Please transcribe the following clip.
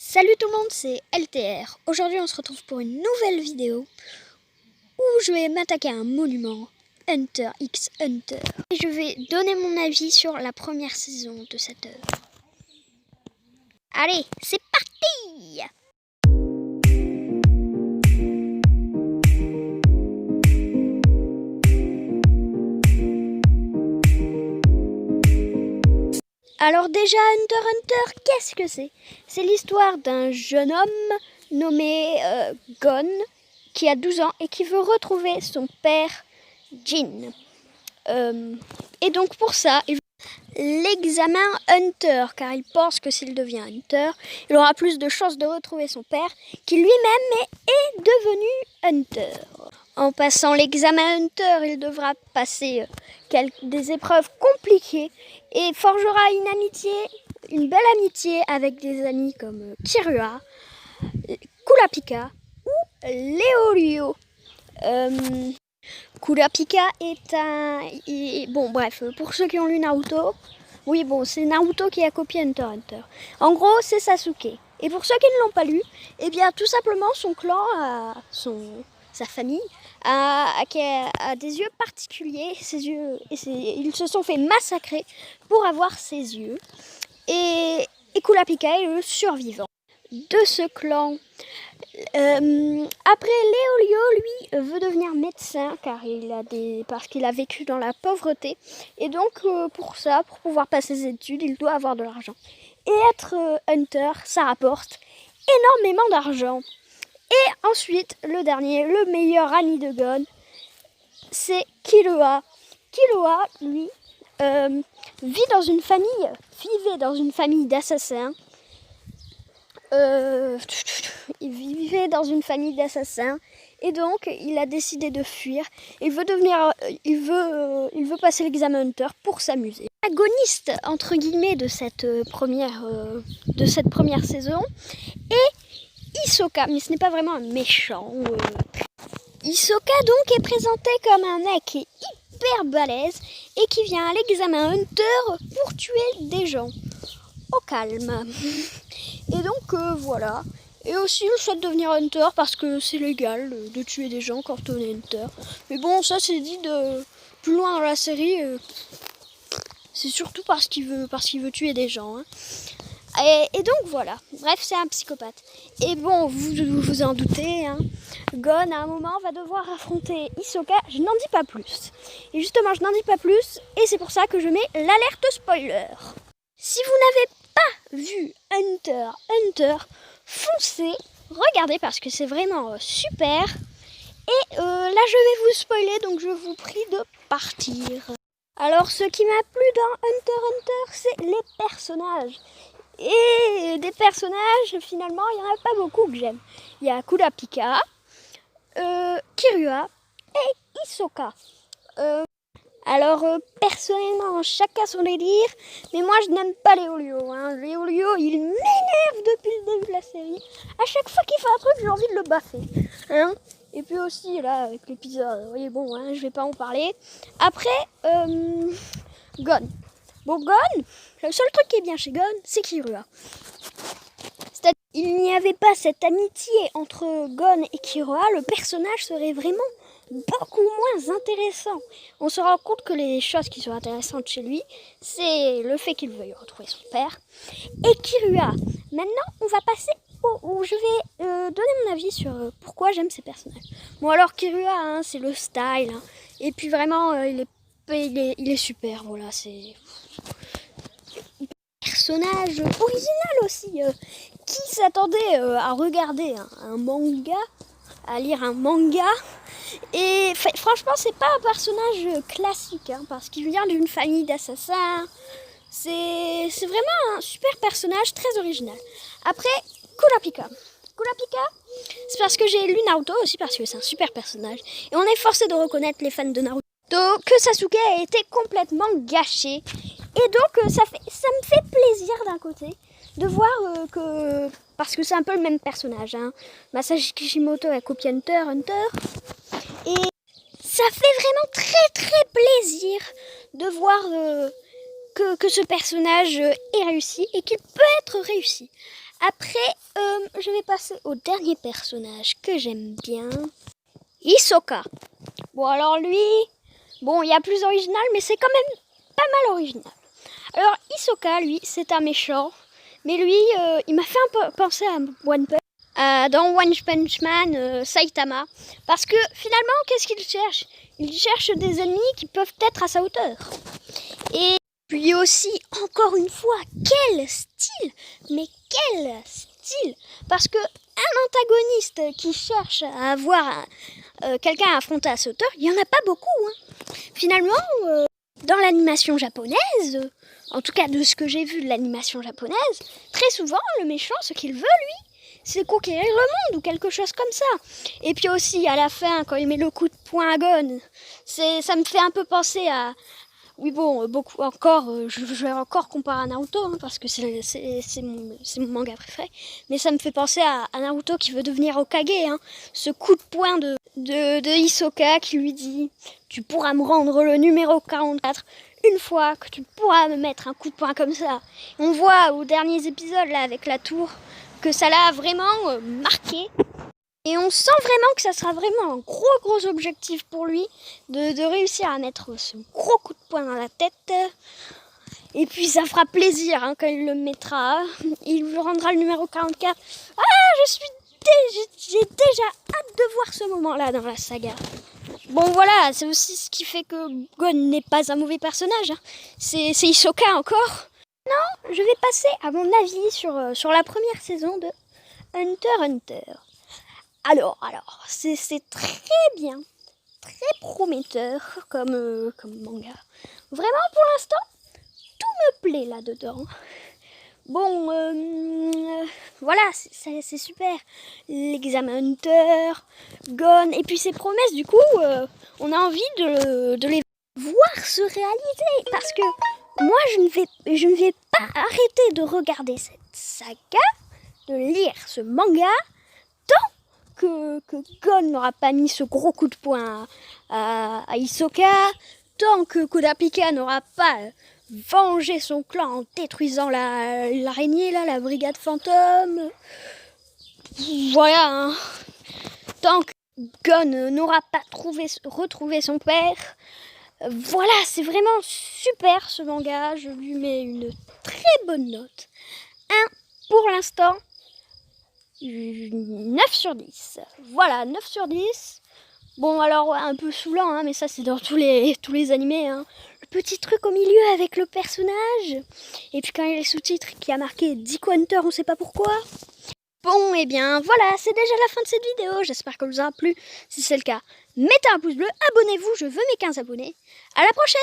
Salut tout le monde, c'est LTR. Aujourd'hui on se retrouve pour une nouvelle vidéo où je vais m'attaquer à un monument, Hunter x Hunter. Et je vais donner mon avis sur la première saison de cette œuvre. Allez, c'est parti! Alors déjà, Hunter x Hunter, qu'est-ce que c'est? C'est l'histoire d'un jeune homme nommé Gon, qui a 12 ans et qui veut retrouver son père, Jin. Et donc pour ça, il l'examen Hunter, car il pense que s'il devient Hunter, il aura plus de chances de retrouver son père, qui lui-même est devenu Hunter. En passant l'examen Hunter, il devra passer des épreuves compliquées et forgera une belle amitié avec des amis comme Kirua, Kurapika ou Leolio. Kurapika est bon bref, pour ceux qui ont lu Naruto, oui bon c'est Naruto qui a copié Hunter x Hunter. En gros c'est Sasuke. Et pour ceux qui ne l'ont pas lu, eh bien tout simplement son clan, sa famille, a des yeux particuliers, ils se sont fait massacrer pour avoir ses yeux. Et Kurapika est le survivant de ce clan. Après, Leolio, lui, veut devenir médecin parce qu'il a vécu dans la pauvreté. Et donc, pour pouvoir passer ses études, il doit avoir de l'argent. Et être Hunter, ça rapporte énormément d'argent. Et ensuite, le meilleur ami de Gon, c'est Killua. Killua, lui, vivait dans une famille d'assassins. Il vivait dans une famille d'assassins et donc il a décidé de fuir. Il veut passer l'examen Hunter pour s'amuser. L'agoniste entre guillemets de cette première saison est Hisoka, mais ce n'est pas vraiment un méchant. Hisoka donc est présenté comme un mec qui est hyper balèze et qui vient à l'examen Hunter pour tuer des gens. Au calme. Et donc voilà. Et aussi le choix de devenir Hunter parce que c'est légal de tuer des gens quand on est Hunter. Mais bon, ça c'est dit de plus loin dans la série. C'est surtout parce qu'il veut tuer des gens. Hein. Et donc voilà. Bref, c'est un psychopathe. Et bon, vous en doutez, hein, Gon à un moment va devoir affronter Hisoka. Je n'en dis pas plus. Et justement, je n'en dis pas plus. Et c'est pour ça que je mets l'alerte spoiler. Si vous n'avez pas vu Hunter x Hunter, foncez, regardez parce que c'est vraiment super. Et là je vais vous spoiler, donc je vous prie de partir. Alors ce qui m'a plu dans Hunter x Hunter, c'est les personnages. Et des personnages, finalement, il n'y en a pas beaucoup que j'aime. Il y a Kurapika, Kirua et Hisoka. Alors personnellement, chacun son délire, mais moi je n'aime pas Leolio. Hein. Leolio, il m'énerve depuis le début de la série. À chaque fois qu'il fait un truc, j'ai envie de le baffer. Hein. Et puis aussi, là, avec l'épisode, oui bon, hein, je vais pas en parler. Après, Gon. Bon, Gon, le seul truc qui est bien chez Gon, c'est Kirua. C'est-à-dire qu'il n'y avait pas cette amitié entre Gon et Kirua, le personnage serait vraiment beaucoup moins intéressant. On se rend compte que les choses qui sont intéressantes chez lui, c'est le fait qu'il veuille retrouver son père. Et Kirua. Maintenant, on va passer où je vais donner mon avis sur pourquoi j'aime ces personnages. Bon alors Kirua, hein, c'est le style. Hein. Et puis vraiment, il est super. Voilà, c'est personnage original aussi. Qui s'attendait à regarder un manga, à lire un manga. Et franchement, c'est pas un personnage classique, hein, parce qu'il vient d'une famille d'assassins. C'est vraiment un super personnage, très original. Après, Kurapika. Kurapika, c'est parce que j'ai lu Naruto aussi, parce que c'est un super personnage. Et on est forcé de reconnaître, les fans de Naruto, que Sasuke a été complètement gâché. Et donc, ça me fait plaisir d'un côté de voir que... Parce que c'est un peu le même personnage. Hein. Masashi Kishimoto a copié Hunter x Hunter. Et ça fait vraiment très très plaisir de voir que ce personnage est réussi et qu'il peut être réussi. Après, je vais passer au dernier personnage que j'aime bien. Hisoka. Bon, alors lui, bon, il y a plus original, mais c'est quand même pas mal original. Alors, Hisoka, lui, c'est un méchant. Mais lui, il m'a fait un peu penser à One Punch. Dans One Punch Man, Saitama. Parce que finalement, qu'est-ce qu'il cherche? Il cherche des ennemis qui peuvent être à sa hauteur. Et puis aussi, encore une fois, quel style! Mais quel style! Parce que un antagoniste qui cherche à avoir quelqu'un à affronter à sa hauteur, il n'y en a pas beaucoup. Hein. Finalement, dans l'animation japonaise, en tout cas de ce que j'ai vu de l'animation japonaise, très souvent, le méchant, ce qu'il veut, lui, c'est conquérir le monde ou quelque chose comme ça. Et puis aussi, à la fin, quand il met le coup de poing à Gon, ça me fait un peu penser à... Oui bon, beaucoup encore, je vais encore comparer à Naruto, hein, parce que c'est mon manga préféré, mais ça me fait penser à Naruto qui veut devenir Hokage, hein. Ce coup de poing de Hisoka qui lui dit « Tu pourras me rendre le numéro 44 une fois que tu pourras me mettre un coup de poing comme ça. » On voit aux derniers épisodes là avec la tour que ça l'a vraiment marqué. Et on sent vraiment que ça sera vraiment un gros objectif pour lui de réussir à mettre ce gros coup de poing dans la tête. Et puis ça fera plaisir hein, quand il le mettra. Il lui rendra le numéro 44. Ah, j'ai déjà hâte de voir ce moment-là dans la saga. Bon voilà, c'est aussi ce qui fait que Gon n'est pas un mauvais personnage. Hein. C'est Hisoka encore. Non, je vais passer à mon avis sur la première saison de Hunter x Hunter. Alors, c'est très bien, très prometteur comme manga. Vraiment, pour l'instant, tout me plaît là-dedans. Bon, voilà, c'est super. L'examen Hunter, Gon, et puis ces promesses, du coup, on a envie de les voir se réaliser. Parce que moi, je ne vais pas arrêter de regarder cette saga, de lire ce manga, que Gon n'aura pas mis ce gros coup de poing à Hisoka, tant que Kurapika n'aura pas vengé son clan en détruisant l'araignée, là, la brigade fantôme. Voilà, hein. Tant que Gon n'aura pas retrouvé son père. Voilà, c'est vraiment super ce manga. Je lui mets une très bonne note. Pour l'instant. 9 sur 10. Voilà, 9 sur 10. Bon, alors, un peu saoulant, hein, mais ça, c'est dans tous les animés. Hein. Le petit truc au milieu avec le personnage. Et puis, quand il y a les sous-titres qui a marqué Dick Hunter, on sait pas pourquoi. Bon, et bien, voilà, c'est déjà la fin de cette vidéo. J'espère qu'elle vous aura plu. Si c'est le cas, mettez un pouce bleu, abonnez-vous, je veux mes 15 abonnés. À la prochaine!